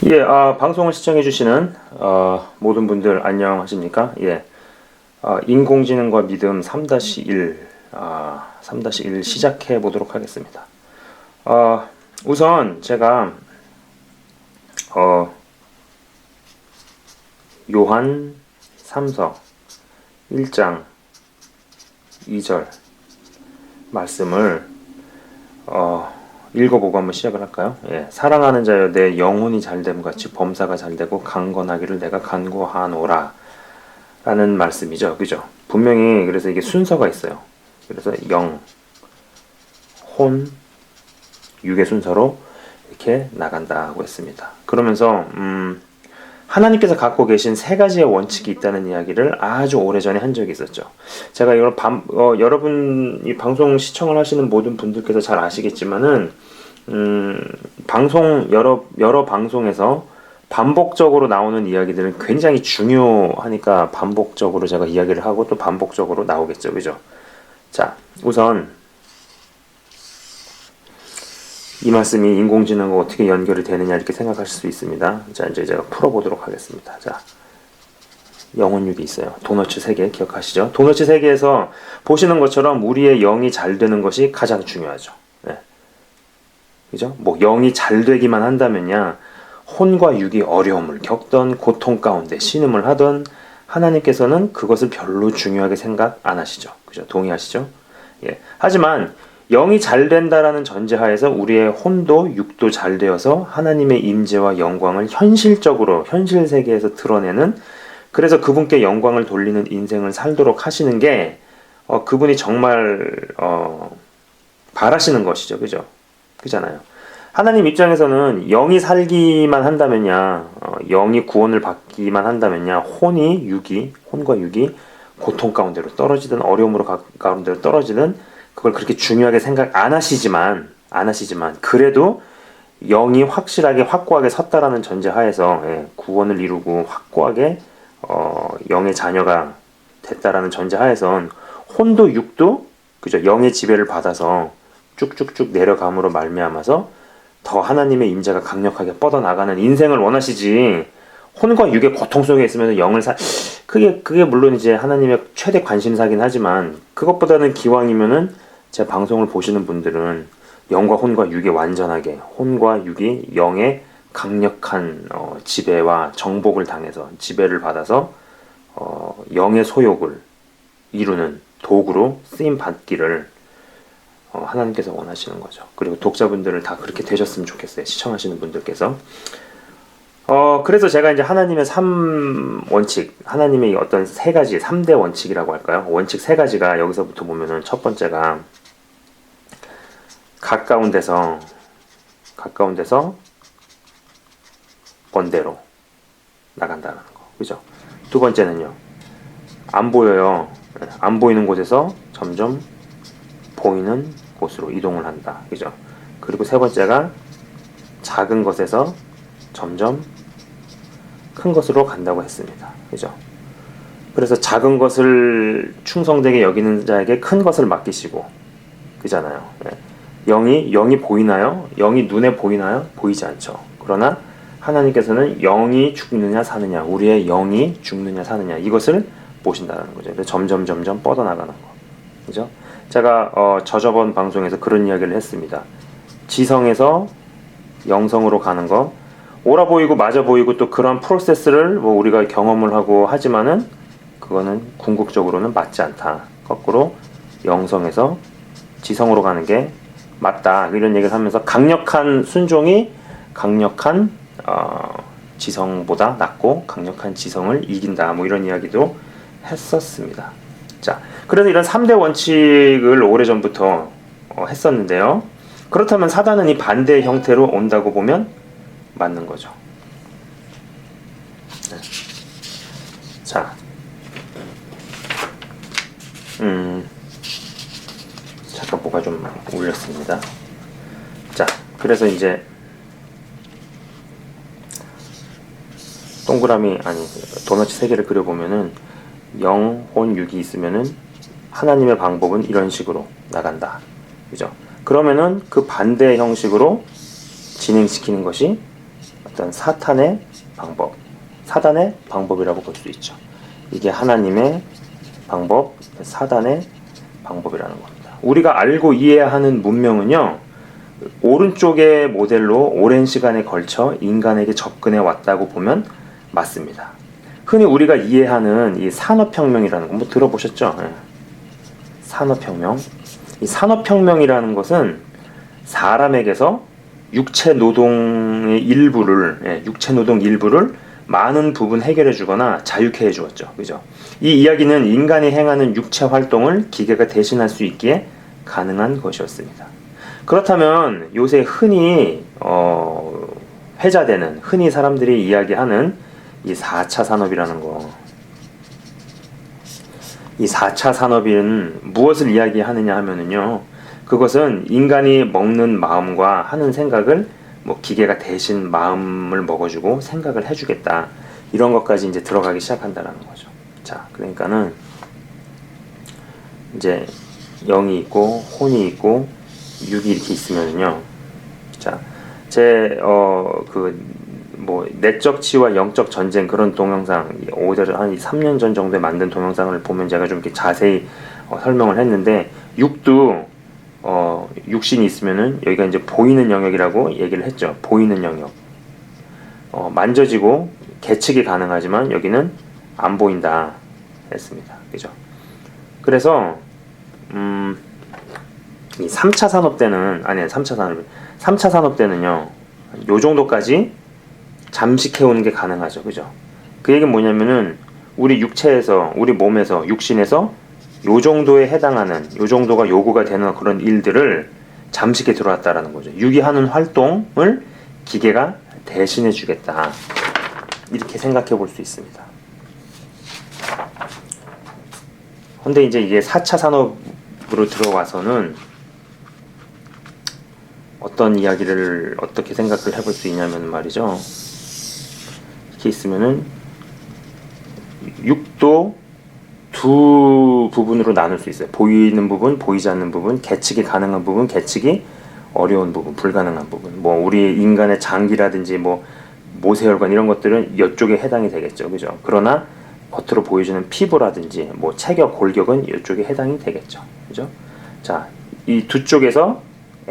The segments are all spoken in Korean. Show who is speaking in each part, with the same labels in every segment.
Speaker 1: 예, 방송을 시청해주시는 모든 분들 안녕하십니까? 예, 인공지능과 믿음 3-1, 3-1 시작해 보도록 하겠습니다. 우선 제가 요한 3서 1장 2절 말씀을 읽어보고 한번 시작을 할까요? 예, 사랑하는 자여 내 영혼이 잘됨 같이 범사가 잘되고 강건하기를 내가 간구하노라 라는 말씀이죠. 그죠? 분명히 그래서 이게 순서가 있어요. 그래서 영, 혼, 육의 순서로 이렇게 나간다고 했습니다. 그러면서 하나님께서 갖고 계신 세 가지의 원칙이 있다는 이야기를 아주 오래전에 한 적이 있었죠. 제가 이걸 여러분 이 방송 시청을 하시는 모든 분들께서 잘 아시겠지만은 방송 여러 방송에서 반복적으로 나오는 이야기들은 굉장히 중요하니까 반복적으로 제가 이야기를 하고 또 반복적으로 나오겠죠. 그죠? 자, 우선 이 말씀이 인공지능과 어떻게 연결이 되느냐 이렇게 생각하실 수 있습니다. 자, 이제 제가 풀어보도록 하겠습니다. 자, 영혼육이 있어요. 도너츠 3개 기억하시죠? 도너츠 3개에서 보시는 것처럼 우리의 영이 잘 되는 것이 가장 중요하죠. 네. 그죠? 뭐 영이 잘 되기만 한다면야 혼과 육이 어려움을 겪던 고통 가운데 신음을 하던 하나님께서는 그것을 별로 중요하게 생각 안 하시죠. 그죠? 동의하시죠? 예. 하지만 영이 잘 된다라는 전제하에서 우리의 혼도 육도 잘 되어서 하나님의 임재와 영광을 현실적으로 현실 세계에서 드러내는, 그래서 그분께 영광을 돌리는 인생을 살도록 하시는 게 그분이 정말 바라시는 것이죠. 그죠? 그잖아요. 하나님 입장에서는 영이 살기만 한다면야, 영이 구원을 받기만 한다면야 혼과 육이 고통 가운데로 떨어지든 어려움으로 가운데로 떨어지든 그걸 그렇게 중요하게 생각 안 하시지만 그래도 영이 확고하게 섰다라는 전제하에서 구원을 이루고 확고하게 영의 자녀가 됐다라는 전제하에선 혼도 육도 그죠, 영의 지배를 받아서 쭉쭉쭉 내려감으로 말미암아서 더 하나님의 임재가 강력하게 뻗어나가는 인생을 원하시지, 혼과 육의 고통 속에 있으면서 그게 물론 이제 하나님의 최대 관심사긴 하지만, 그것보다는 기왕이면은 제 방송을 보시는 분들은 영과 혼과 육이 완전하게, 혼과 육이 영의 강력한 지배와 정복을 당해서 지배를 받아서 영의 소욕을 이루는 도구로 쓰임 받기를 하나님께서 원하시는 거죠. 그리고 독자분들을 다 그렇게 되셨으면 좋겠어요. 시청하시는 분들께서. 그래서 제가 이제 하나님의 3원칙, 하나님의 어떤 3가지, 3대 원칙이라고 할까요? 원칙 3가지가 여기서부터 보면은 첫 번째가 가까운 데서 먼 데로 나간다는 거. 그죠? 두 번째는요, 안 보여요. 안 보이는 곳에서 점점 보이는 곳으로 이동을 한다. 그죠? 그리고 세 번째가 작은 것에서 점점 큰 것으로 간다고 했습니다. 그죠? 그래서 작은 것을 충성되게 여기는 자에게 큰 것을 맡기시고, 그잖아요. 영이 보이나요? 영이 눈에 보이나요? 보이지 않죠. 그러나 하나님께서는 영이 죽느냐 사느냐, 우리의 영이 죽느냐 사느냐, 이것을 보신다는 거죠. 그래서 점점 뻗어나가는 거. 그죠? 제가 저번 방송에서 그런 이야기를 했습니다. 지성에서 영성으로 가는 거, 옳아 보이고 맞아 보이고 또 그런 프로세스를 뭐 우리가 경험을 하고 하지만은 그거는 궁극적으로는 맞지 않다. 거꾸로 영성에서 지성으로 가는 게 맞다. 이런 얘기를 하면서 강력한 순종이 강력한 지성보다 낫고 강력한 지성을 이긴다. 뭐 이런 이야기도 했었습니다. 자, 그래서 이런 3대 원칙을 오래전부터 했었는데요. 그렇다면 사단은 이 반대의 형태로 온다고 보면 맞는 거죠. 네. 자, 잠깐 뭐가 좀 울렸습니다. 자, 그래서 이제 도너츠 3개를 그려보면은 영, 혼, 육이 있으면은 하나님의 방법은 이런 식으로 나간다. 그죠? 그러면은 그 반대 형식으로 진행시키는 것이 어떤 사탄의 방법, 사단의 방법이라고 볼 수 있죠. 이게 하나님의 방법, 사단의 방법이라는 겁니다. 우리가 알고 이해하는 문명은요, 오른쪽의 모델로 오랜 시간에 걸쳐 인간에게 접근해 왔다고 보면 맞습니다. 흔히 우리가 이해하는 이 산업혁명이라는 거 뭐 들어보셨죠? 산업혁명. 이 산업혁명이라는 것은 사람에게서 육체 노동의 일부를, 육체 노동 일부를 많은 부분 해결해 주거나 자유케 해 주었죠. 그죠? 이 이야기는 인간이 행하는 육체 활동을 기계가 대신할 수 있기에 가능한 것이었습니다. 그렇다면 요새 흔히 회자되는, 흔히 사람들이 이야기하는 이 4차 산업이라는 거, 이 4차 산업은 무엇을 이야기하느냐 하면은요, 그것은 인간이 먹는 마음과 하는 생각을 뭐 기계가 대신 마음을 먹어주고 생각을 해주겠다, 이런 것까지 이제 들어가기 시작한다라는 거죠. 자, 그러니까는 이제 영이 있고 혼이 있고 육이 이렇게 있으면은요, 자, 뭐 내적 치유와 영적 전쟁, 그런 동영상, 한 3년 전 정도에 만든 동영상을 보면 제가 좀 이렇게 자세히 설명을 했는데, 육도 육신이 있으면은 여기가 이제 보이는 영역이라고 얘기를 했죠. 보이는 영역. 만져지고 계측이 가능하지만 여기는 안 보인다 했습니다. 그죠? 그래서 이 3차 산업 때는, 3차 산업 때는요, 요 정도까지 잠식해오는 게 가능하죠. 그죠? 그 얘기는 뭐냐면은, 우리 육체에서, 우리 몸에서, 육신에서 요 정도에 해당하는, 요 정도가 요구가 되는 그런 일들을 잠식해 들어왔다라는 거죠. 육이 하는 활동을 기계가 대신해 주겠다, 이렇게 생각해 볼 수 있습니다. 근데 이제 이게 4차 산업으로 들어와서는 어떤 이야기를 어떻게 생각을 해볼 수 있냐면 말이죠, 이렇게 있으면은 육도 두 부분으로 나눌 수 있어요. 보이는 부분, 보이지 않는 부분, 계측이 가능한 부분, 계측이 어려운 부분, 불가능한 부분. 뭐 우리 인간의 장기라든지 뭐 모세혈관 이런 것들은 이쪽에 해당이 되겠죠. 그죠? 그러나 겉으로 보여주는 피부라든지 뭐 체격, 골격은 이쪽에 해당이 되겠죠. 그죠? 자, 이 두 쪽에서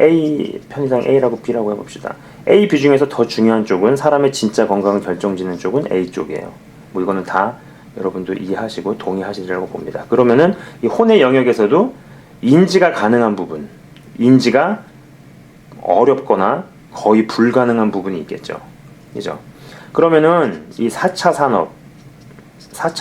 Speaker 1: A, 편의상 A라고 B라고 해봅시다. A, B 중에서 더 중요한 쪽은, 사람의 진짜 건강을 결정짓는 쪽은 A 쪽이에요. 뭐 이거는 다 여러분도 이해하시고 동의하시리라고 봅니다. 그러면은 이 혼의 영역에서도 인지가 가능한 부분, 인지가 어렵거나 거의 불가능한 부분이 있겠죠. 그죠? 그러면은 이 4차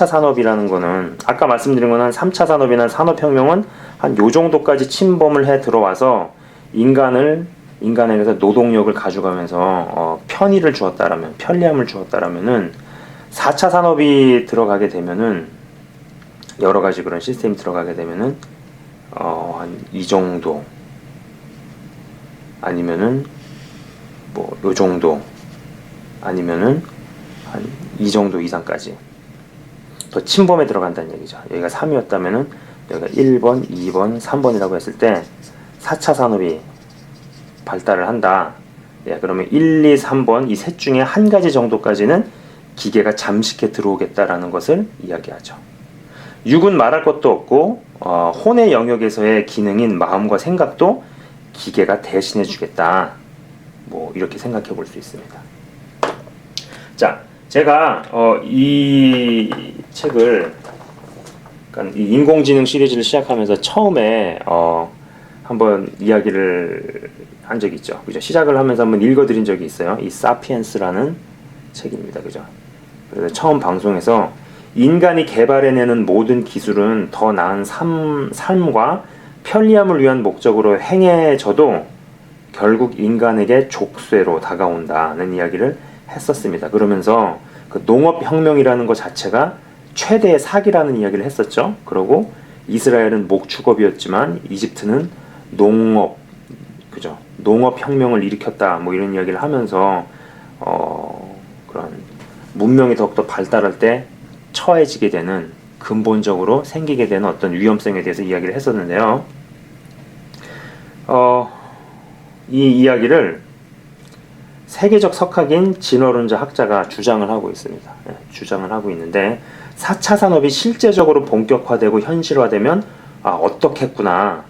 Speaker 1: 산업이라는 거는, 아까 말씀드린 거는 3차 산업이나 산업혁명은 한 요 정도까지 침범을 해 들어와서 인간에게서 노동력을 가져가면서 편의를 주었다라면, 편리함을 주었다라면은, 4차 산업이 들어가게 되면은, 여러 가지 그런 시스템이 들어가게 되면은 한 이 정도, 아니면은 뭐 요 정도, 아니면은 한 이 정도 이상까지 더 침범에 들어간다는 얘기죠. 여기가 3이었다면은 여기가 1번, 2번, 3번이라고 했을 때 4차 산업이 발달을 한다. 예, 그러면 1, 2, 3번 이 셋 중에 한 가지 정도까지는 기계가 잠식해 들어오겠다라는 것을 이야기하죠. 육은 말할 것도 없고 혼의 영역에서의 기능인 마음과 생각도 기계가 대신해 주겠다. 뭐 이렇게 생각해 볼 수 있습니다. 자, 제가 이 책을, 그러니까 이 인공지능 시리즈를 시작하면서 처음에 한번 이야기를 한 적이 있죠. 그죠? 시작을 하면서 한번 읽어드린 적이 있어요. 이 사피엔스라는 책입니다. 그죠? 그래서 처음 방송에서 인간이 개발해내는 모든 기술은 더 나은 삶과 편리함을 위한 목적으로 행해져도 결국 인간에게 족쇄로 다가온다는 이야기를 했었습니다. 그러면서 그 농업혁명이라는 것 자체가 최대의 사기라는 이야기를 했었죠. 그리고 이스라엘은 목축업이었지만 이집트는 그죠? 농업혁명을 일으켰다. 뭐 이런 이야기를 하면서 그런 문명이 더욱더 발달할 때 처해지게 되는, 근본적으로 생기게 되는 어떤 위험성에 대해서 이야기를 했었는데요. 이 이야기를 세계적 석학인 진어룬자 학자가 주장을 하고 있습니다. 주장을 하고 있는데 4차 산업이 실제적으로 본격화되고 현실화되면 어떻겠구나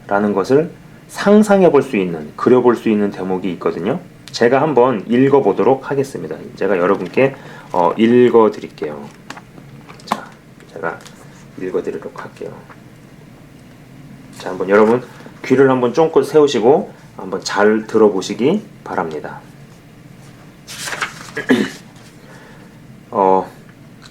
Speaker 1: 라는 것을 상상해 볼 수 있는, 그려볼 수 있는 대목이 있거든요. 제가 한번 읽어보도록 하겠습니다. 제가 여러분께 읽어드릴게요. 자, 제가 읽어드리도록 할게요. 자, 한번 여러분 귀를 한번 쫑긋 세우시고 한번 잘 들어보시기 바랍니다.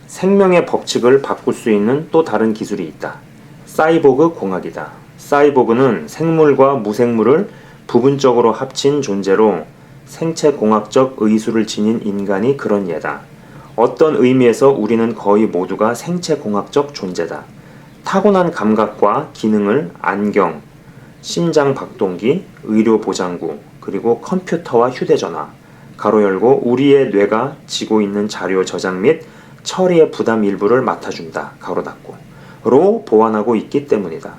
Speaker 1: 생명의 법칙을 바꿀 수 있는 또 다른 기술이 있다. 사이보그 공학이다. 사이보그는 생물과 무생물을 부분적으로 합친 존재로 생체공학적 의수를 지닌 인간이 그런 예다. 어떤 의미에서 우리는 거의 모두가 생체공학적 존재다. 타고난 감각과 기능을 안경, 심장 박동기, 의료보장구, 그리고 컴퓨터와 휴대전화, 가로 열고 우리의 뇌가 지고 있는 자료 저장 및 처리의 부담 일부를 맡아준다, 가로 닫고, 로 보완하고 있기 때문이다.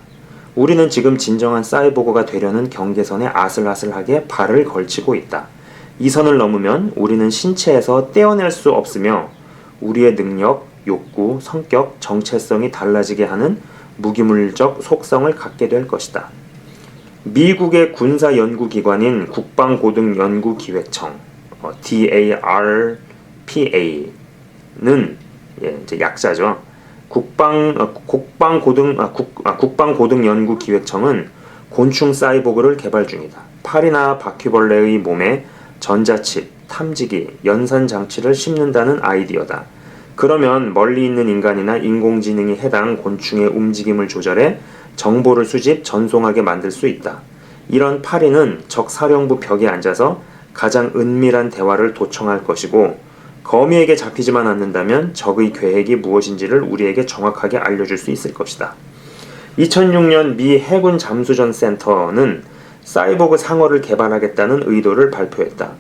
Speaker 1: 우리는 지금 진정한 사이보그가 되려는 경계선에 아슬아슬하게 발을 걸치고 있다. 이 선을 넘으면 우리는 신체에서 떼어낼 수 없으며 우리의 능력, 욕구, 성격, 정체성이 달라지게 하는 무기물적 속성을 갖게 될 것이다. 미국의 군사연구기관인 국방고등연구기획청 DARPA는 이제 약자죠. 국방고등연구기획청은 곤충 사이보그를 개발 중이다. 파리나 바퀴벌레의 몸에 전자칩, 탐지기, 연산장치를 심는다는 아이디어다. 그러면 멀리 있는 인간이나 인공지능이 해당 곤충의 움직임을 조절해 정보를 수집, 전송하게 만들 수 있다. 이런 파리는 적 사령부 벽에 앉아서 가장 은밀한 대화를 도청할 것이고 거미에게 잡히지만 않는다면 적의 계획이 무엇인지를 우리에게 정확하게 알려줄 수 있을 것이다. 2006년 미 해군 잠수전 센터는 사이보그 상어를 개발하겠다는 의도를 발표했다.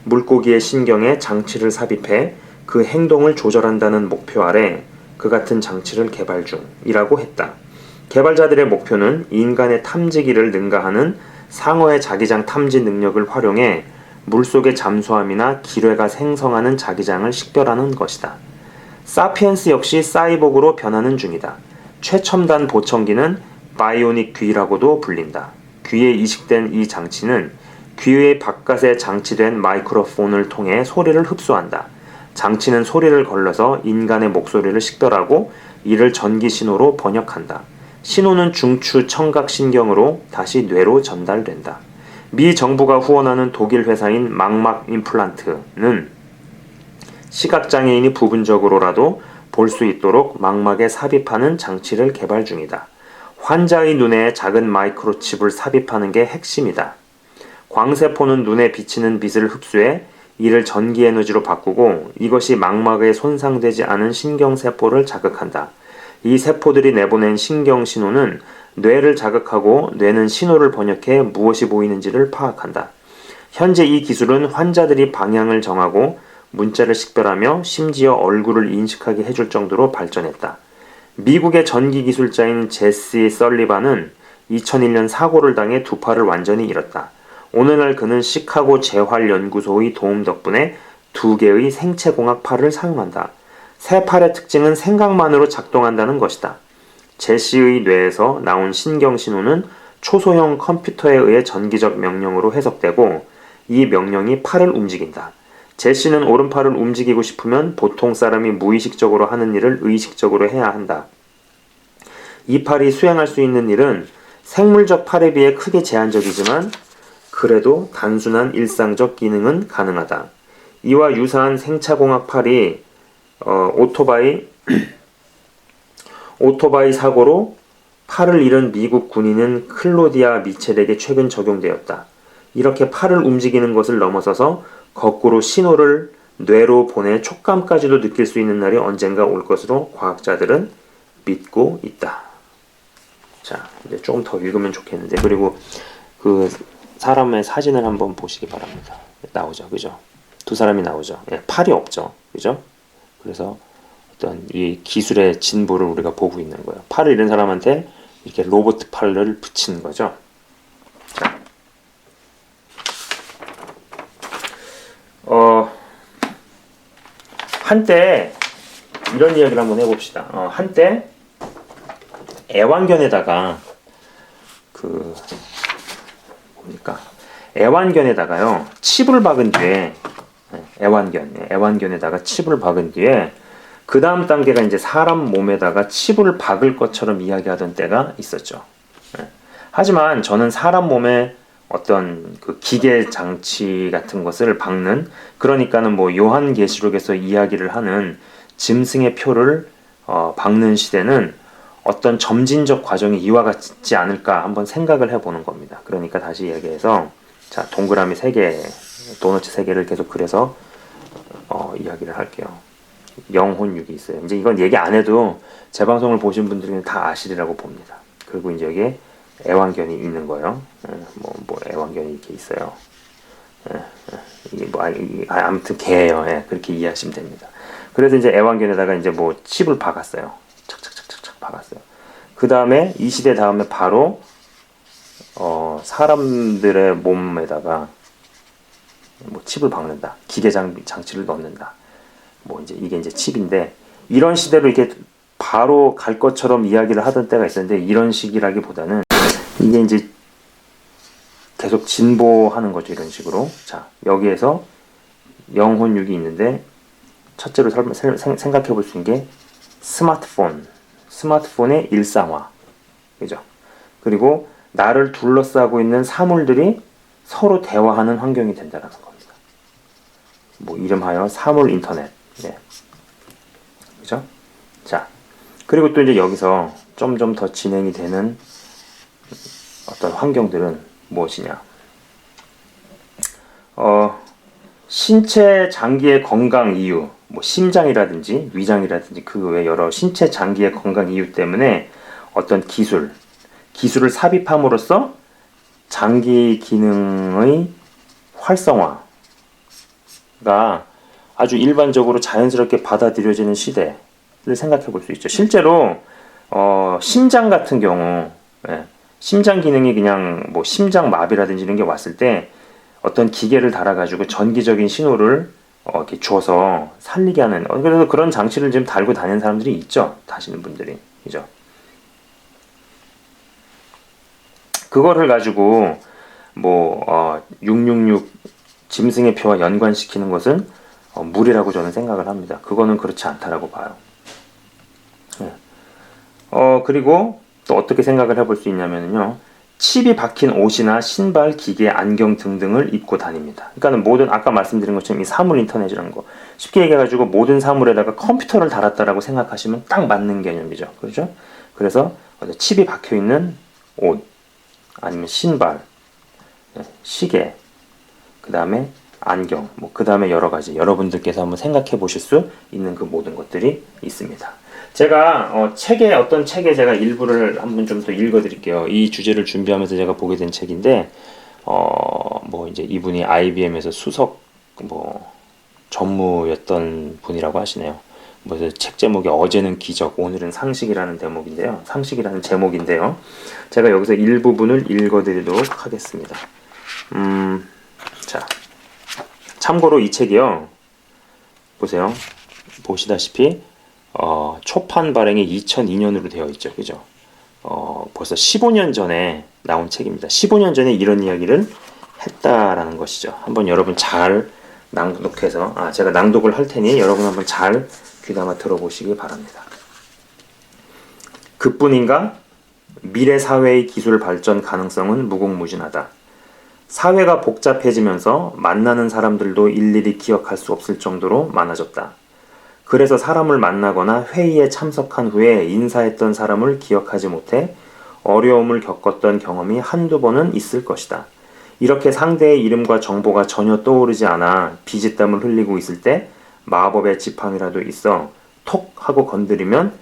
Speaker 1: 물고기의 신경에 장치를 삽입해 그 행동을 조절한다는 목표 아래 그 같은 장치를 개발 중이라고 했다. 개발자들의 목표는 인간의 탐지기를 능가하는 상어의 자기장 탐지 능력을 활용해 물속의 잠수함이나 기뢰가 생성하는 자기장을 식별하는 것이다. 사피엔스 역시 사이보그로 변하는 중이다. 최첨단 보청기는 바이오닉 귀라고도 불린다. 귀에 이식된 이 장치는 귀의 바깥에 장치된 마이크로폰을 통해 소리를 흡수한다. 장치는 소리를 걸러서 인간의 목소리를 식별하고 이를 전기 신호로 번역한다. 신호는 중추 청각신경으로 다시 뇌로 전달된다. 미 정부가 후원하는 독일 회사인 망막 임플란트는 시각장애인이 부분적으로라도 볼 수 있도록 망막에 삽입하는 장치를 개발 중이다. 환자의 눈에 작은 마이크로칩을 삽입하는 게 핵심이다. 광세포는 눈에 비치는 빛을 흡수해 이를 전기에너지로 바꾸고 이것이 망막에 손상되지 않은 신경세포를 자극한다. 이 세포들이 내보낸 신경신호는 뇌를 자극하고 뇌는 신호를 번역해 무엇이 보이는지를 파악한다. 현재 이 기술은 환자들이 방향을 정하고 문자를 식별하며 심지어 얼굴을 인식하게 해줄 정도로 발전했다. 미국의 전기기술자인 제시 설리반은 2001년 사고를 당해 두 팔을 완전히 잃었다. 오늘날 그는 시카고 재활연구소의 도움 덕분에 2개의 생체공학 팔을 사용한다. 새 팔의 특징은 생각만으로 작동한다는 것이다. 제시의 뇌에서 나온 신경신호는 초소형 컴퓨터에 의해 전기적 명령으로 해석되고 이 명령이 팔을 움직인다. 제시는 오른팔을 움직이고 싶으면 보통 사람이 무의식적으로 하는 일을 의식적으로 해야 한다. 이 팔이 수행할 수 있는 일은 생물적 팔에 비해 크게 제한적이지만 그래도 단순한 일상적 기능은 가능하다. 이와 유사한 생차공학 팔이 오토바이 사고로 팔을 잃은 미국 군인은 클로디아 미첼에게 최근 적용되었다. 이렇게 팔을 움직이는 것을 넘어서서 거꾸로 신호를 뇌로 보내 촉감까지도 느낄 수 있는 날이 언젠가 올 것으로 과학자들은 믿고 있다. 자, 이제 조금 더 읽으면 좋겠는데, 그리고 그 사람의 사진을 한번 보시기 바랍니다. 나오죠, 그죠? 두 사람이 나오죠. 팔이 없죠, 그죠? 그래서 어떤 이 기술의 진보를 우리가 보고 있는 거예요. 팔을 잃은 사람한테 이렇게 로봇 팔을 붙이는 거죠. 자. 한때 이런 이야기를 한번 해봅시다. 한때 애완견에다가 애완견에다가요 칩을 박은 뒤에 애완견에다가 칩을 박은 뒤에 그 다음 단계가 이제 사람 몸에다가 칩을 박을 것처럼 이야기하던 때가 있었죠. 하지만 저는 사람 몸에 어떤 그 기계 장치 같은 것을 박는, 그러니까는 뭐 요한계시록에서 이야기를 하는 짐승의 표를 박는 시대는 어떤 점진적 과정이 이와 같지 않을까 한번 생각을 해보는 겁니다. 그러니까 다시 얘기해서 자, 동그라미 3개, 도너츠 3개를 계속 그려서 이야기를 할게요. 영혼육이 있어요. 이제 이건 얘기 안 해도 제 방송을 보신 분들은 다 아시리라고 봅니다. 그리고 이제 여기에 애완견이 있는 거예요. 뭐 애완견이 이렇게 있어요. 이게 아무튼 개예요. 그렇게 이해하시면 됩니다. 그래서 이제 애완견에다가 이제 뭐 칩을 박았어요. 착착착착착 박았어요. 그 다음에 이 시대 다음에 바로 사람들의 몸에다가 뭐 칩을 박는다. 기계 장치를 넣는다. 뭐 이제 이게 이제 칩인데, 이런 시대로 이렇게 바로 갈 것처럼 이야기를 하던 때가 있었는데, 이런 식이라기보다는 이게 이제 계속 진보하는 거죠. 이런 식으로. 자, 여기에서 영혼육이 있는데, 첫째로 생각해 볼 수 있는 게 스마트폰의 일상화. 그죠? 그리고 나를 둘러싸고 있는 사물들이 서로 대화하는 환경이 된다는 겁니다. 뭐 이름하여 사물 인터넷. 네. 그죠? 자, 그리고 또 이제 여기서 점점 더 진행이 되는 어떤 환경들은 무엇이냐? 신체 장기의 건강 이유, 뭐 심장이라든지 위장이라든지 그 외 여러 신체 장기의 건강 이유 때문에 어떤 기술을 삽입함으로써 장기 기능의 활성화가 아주 일반적으로 자연스럽게 받아들여지는 시대를 생각해 볼 수 있죠. 실제로 심장 같은 경우, 심장 기능이 그냥 뭐 심장 마비라든지 이런 게 왔을 때 어떤 기계를 달아가지고 전기적인 신호를 이렇게 줘서 살리게 하는, 그래서 그런 장치를 지금 달고 다니는 사람들이 있죠. 다시는 분들이. 그죠? 그거를 가지고 뭐 666 짐승의 표와 연관시키는 것은 무리라고 저는 생각을 합니다. 그거는 그렇지 않다라고 봐요. 그리고 또 어떻게 생각을 해볼 수 있냐면요, 칩이 박힌 옷이나 신발, 기계, 안경 등등을 입고 다닙니다. 그러니까 모든, 아까 말씀드린 것처럼 이 사물 인터넷이라는 거, 쉽게 얘기해가지고 모든 사물에다가 컴퓨터를 달았다라고 생각하시면 딱 맞는 개념이죠. 그렇죠? 그래서 칩이 박혀 있는 옷, 아니면 신발, 시계, 그 다음에 안경, 뭐 그 다음에 여러 가지 여러분들께서 한번 생각해 보실 수 있는 그 모든 것들이 있습니다. 제가 어떤 책에 제가 일부를 한번 좀 더 읽어드릴게요. 이 주제를 준비하면서 제가 보게 된 책인데, 뭐 이제 이분이 IBM에서 수석 뭐 전무였던 분이라고 하시네요. 뭐 책 제목이 어제는 기적, 오늘은 상식이라는 제목인데요. 제가 여기서 일부분을 읽어드리도록 하겠습니다. 자, 참고로 이 책이요, 보세요. 보시다시피 초판 발행이 2002년으로 되어 있죠. 그죠? 벌써 15년 전에 나온 책입니다. 15년 전에 이런 이야기를 했다라는 것이죠. 한번 여러분 잘 낭독해서, 제가 낭독을 할 테니 여러분 한번 잘 귀담아 들어보시기 바랍니다. 그뿐인가? 미래 사회의 기술 발전 가능성은 무궁무진하다. 사회가 복잡해지면서 만나는 사람들도 일일이 기억할 수 없을 정도로 많아졌다. 그래서 사람을 만나거나 회의에 참석한 후에 인사했던 사람을 기억하지 못해 어려움을 겪었던 경험이 한두 번은 있을 것이다. 이렇게 상대의 이름과 정보가 전혀 떠오르지 않아 비지땀을 흘리고 있을 때 마법의 지팡이라도 있어 톡 하고 건드리면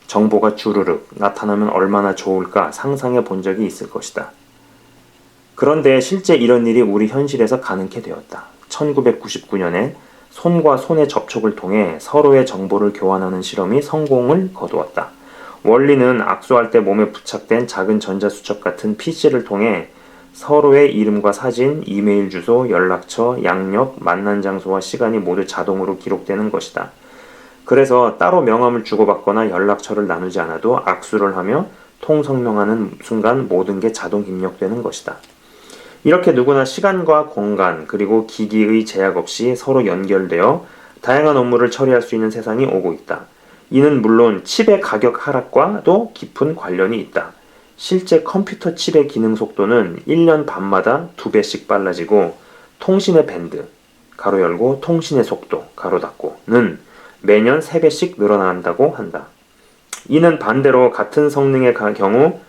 Speaker 1: 정보가 주르륵 나타나면 얼마나 좋을까 상상해 본 적이 있을 것이다. 그런데 실제 이런 일이 우리 현실에서 가능케 되었다. 1999년에 손과 손의 접촉을 통해 서로의 정보를 교환하는 실험이 성공을 거두었다. 원리는 악수할 때 몸에 부착된 작은 전자수첩 같은 PC를 통해 서로의 이름과 사진, 이메일 주소, 연락처, 양력, 만난 장소와 시간이 모두 자동으로 기록되는 것이다. 그래서 따로 명함을 주고받거나 연락처를 나누지 않아도 악수를 하며 통성명하는 순간 모든 게 자동 입력되는 것이다. 이렇게 누구나 시간과 공간 그리고 기기의 제약 없이 서로 연결되어 다양한 업무를 처리할 수 있는 세상이 오고 있다. 이는 물론 칩의 가격 하락과도 깊은 관련이 있다. 실제 컴퓨터 칩의 기능 속도는 1년 반마다 2배씩 빨라지고 통신의 밴드, 가로 열고 통신의 속도, 가로 닫고는 매년 3배씩 늘어난다고 한다. 이는 반대로 같은 성능의 경우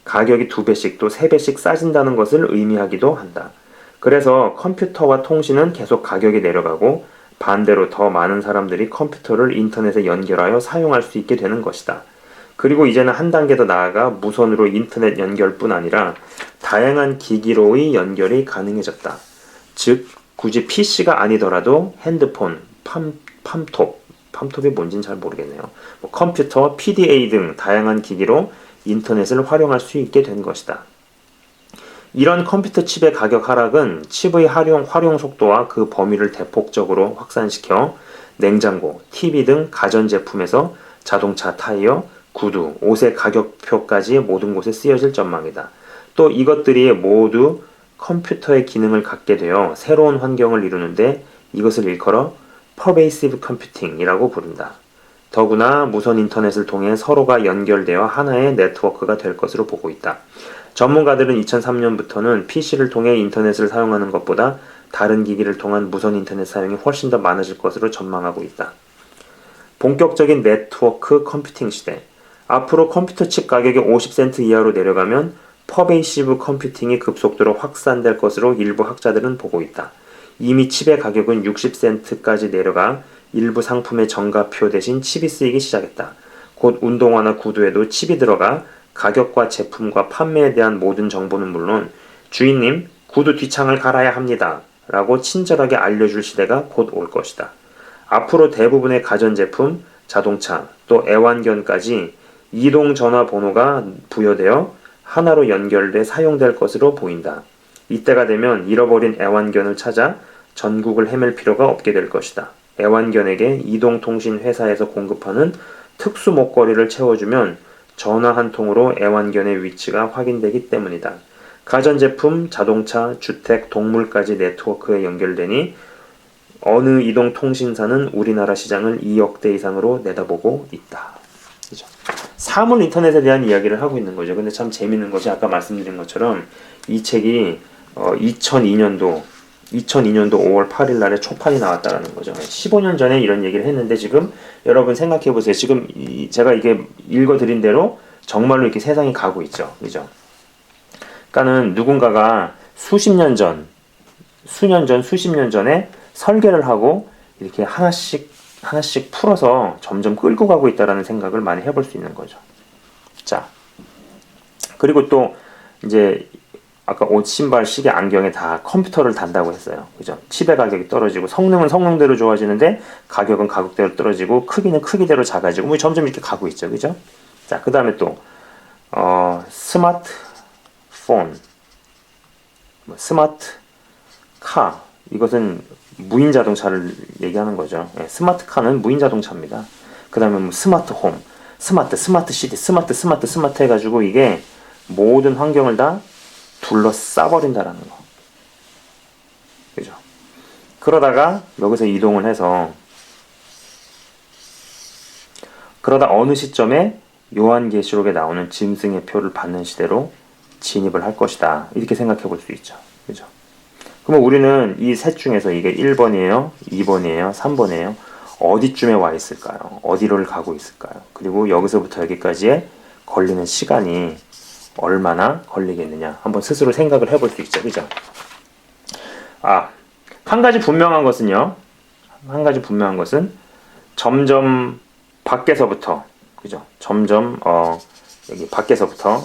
Speaker 1: 가격이 2배씩 또 3배씩 싸진다는 것을 의미하기도 한다. 그래서 컴퓨터와 통신은 계속 가격이 내려가고 반대로 더 많은 사람들이 컴퓨터를 인터넷에 연결하여 사용할 수 있게 되는 것이다. 그리고 이제는 한 단계 더 나아가 무선으로 인터넷 연결뿐 아니라 다양한 기기로의 연결이 가능해졌다. 즉 굳이 PC가 아니더라도 핸드폰, 팜톱이 뭔지는 잘 모르겠네요. 컴퓨터, PDA 등 다양한 기기로 인터넷을 활용할 수 있게 된 것이다. 이런 컴퓨터 칩의 가격 하락은 칩의 활용 속도와 그 범위를 대폭적으로 확산시켜 냉장고, TV 등 가전제품에서 자동차 타이어, 구두, 옷의 가격표까지 모든 곳에 쓰여질 전망이다. 또 이것들이 모두 컴퓨터의 기능을 갖게 되어 새로운 환경을 이루는데 이것을 일컬어 Pervasive Computing이라고 부른다. 더구나 무선 인터넷을 통해 서로가 연결되어 하나의 네트워크가 될 것으로 보고 있다. 전문가들은 2003년부터는 PC를 통해 인터넷을 사용하는 것보다 다른 기기를 통한 무선 인터넷 사용이 훨씬 더 많아질 것으로 전망하고 있다. 본격적인 네트워크 컴퓨팅 시대. 앞으로 컴퓨터 칩 가격이 50센트 이하로 내려가면 퍼베이시브 컴퓨팅이 급속도로 확산될 것으로 일부 학자들은 보고 있다. 이미 칩의 가격은 60센트까지 내려가 일부 상품의 정가표 대신 칩이 쓰이기 시작했다. 곧 운동화나 구두에도 칩이 들어가 가격과 제품과 판매에 대한 모든 정보는 물론 주인님, 구두 뒷창을 갈아야 합니다. 라고 친절하게 알려줄 시대가 곧 올 것이다. 앞으로 대부분의 가전제품, 자동차, 또 애완견까지 이동 전화번호가 부여되어 하나로 연결돼 사용될 것으로 보인다. 이때가 되면 잃어버린 애완견을 찾아 전국을 헤맬 필요가 없게 될 것이다. 애완견에게 이동통신 회사에서 공급하는 특수 목걸이를 채워주면 전화 한 통으로 애완견의 위치가 확인되기 때문이다. 가전제품, 자동차, 주택, 동물까지 네트워크에 연결되니 어느 이동통신사는 우리나라 시장을 2억 대 이상으로 내다보고 있다. 그죠? 사물 인터넷에 대한 이야기를 하고 있는 거죠. 근데 참 재밌는 것이 아까 말씀드린 것처럼 이 책이 2002년도 5월 8일 날에 초판이 나왔다라는 거죠. 15년 전에 이런 얘기를 했는데 지금 여러분 생각해 보세요. 지금 제가 이게 읽어드린 대로 정말로 이렇게 세상이 가고 있죠. 그죠? 그러니까는 누군가가 수십 년 전, 수십 년 전에 설계를 하고 이렇게 하나씩 풀어서 점점 끌고 가고 있다라는 생각을 많이 해볼 수 있는 거죠. 자, 그리고 또 이제 아까 옷, 신발, 시계, 안경에 다 컴퓨터를 단다고 했어요. 그죠? 칩의 가격이 떨어지고 성능은 성능대로 좋아지는데 가격은 가격대로 떨어지고 크기는 크기대로 작아지고 뭐 점점 이렇게 가고 있죠. 그죠? 자, 그 다음에 또 스마트폰, 스마트 카, 이것은 무인 자동차를 얘기하는 거죠. 예, 스마트 카는 무인 자동차입니다. 그 다음에 뭐 스마트 홈, 스마트 시티, 스마트 해가지고 이게 모든 환경을 다 둘러싸버린다라는 거. 그죠? 그러다가 여기서 이동을 해서 그러다 어느 시점에 요한계시록에 나오는 짐승의 표를 받는 시대로 진입을 할 것이다. 이렇게 생각해 볼 수 있죠. 그죠? 그러면 우리는 이 셋 중에서 이게 1번이에요, 2번이에요, 3번이에요. 어디쯤에 와 있을까요? 어디를 가고 있을까요? 그리고 여기서부터 여기까지의 걸리는 시간이 얼마나 걸리겠느냐. 한번 스스로 생각을 해볼 수 있죠. 그죠? 한 가지 분명한 것은요. 점점 밖에서부터, 그죠? 점점, 여기 밖에서부터,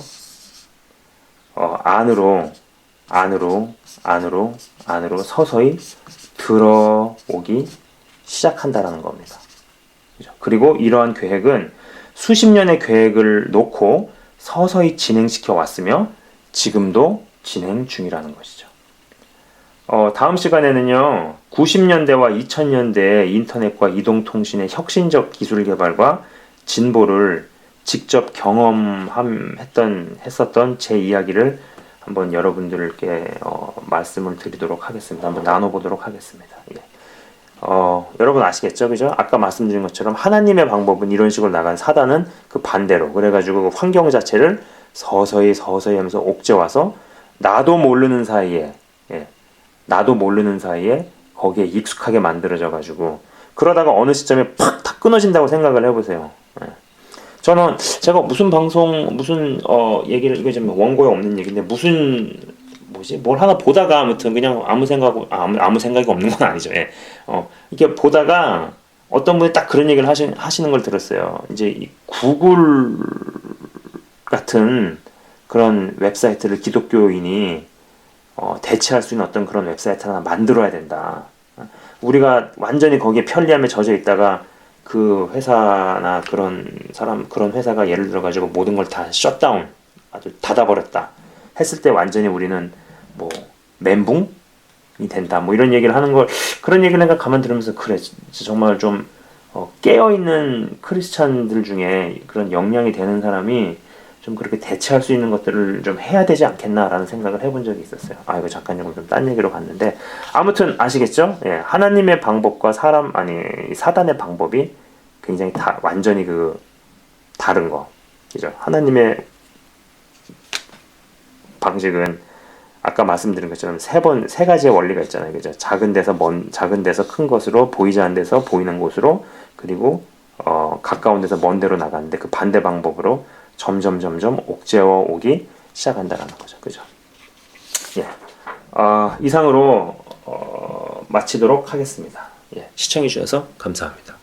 Speaker 1: 안으로 서서히 들어오기 시작한다라는 겁니다. 그죠? 그리고 이러한 계획은 수십 년의 계획을 놓고 서서히 진행시켜 왔으며 지금도 진행 중이라는 것이죠. 다음 시간에는요, 90년대와 2000년대 인터넷과 이동통신의 혁신적 기술 개발과 진보를 직접 했었던 제 이야기를 한번 여러분들께 말씀을 드리도록 하겠습니다. 한번 나눠보도록 하겠습니다. 예. 여러분 아시겠죠? 그죠? 아까 말씀드린 것처럼 하나님의 방법은 이런 식으로 나간, 사단은 그 반대로. 그래가지고 그 환경 자체를 서서히 하면서 옥죄와서 나도 모르는 사이에, 예, 나도 모르는 사이에 거기에 익숙하게 만들어져가지고, 그러다가 어느 시점에 팍 탁 끊어진다고 생각을 해보세요. 예. 저는 제가 무슨 방송 무슨 얘기를, 이거 좀 원고에 없는 얘기인데, 뭘 하나 보다가 아무튼 그냥 아무 생각이 없는 건 아니죠. 예. 이렇게 보다가 어떤 분이 딱 그런 얘기를 하시는 걸 들었어요. 이제 이 구글 같은 그런 웹사이트를 기독교인이 대체할 수 있는 어떤 그런 웹사이트 하나 만들어야 된다. 우리가 완전히 거기에 편리함에 젖어 있다가 그 회사나 그런 회사가 예를 들어 가지고 모든 걸 다 셧다운, 아주 닫아버렸다 했을 때 완전히 우리는 뭐 멘붕이 된다, 뭐 이런 얘기를 하는 걸, 그런 얘기를 내가 가만 들으면서, 그래 진짜 정말 좀 깨어있는 크리스찬들 중에 그런 역량이 되는 사람이 좀 그렇게 대체할 수 있는 것들을 좀 해야 되지 않겠나라는 생각을 해본 적이 있었어요. 이거 잠깐 좀 딴 얘기로 갔는데, 아무튼 아시겠죠? 예, 하나님의 방법과 사단의 방법이 굉장히 완전히 다른 거, 그죠? 하나님의 방식은 아까 말씀드린 것처럼 세 가지의 원리가 있잖아요, 그죠? 작은 데서 큰 것으로, 보이지 않는 데서 보이는 곳으로, 그리고 가까운 데서 먼 데로 나가는데, 그 반대 방법으로 점점 옥죄어 오기 시작한다라는 거죠, 그죠? 예, 이상으로 마치도록 하겠습니다. 예, 시청해 주셔서 감사합니다.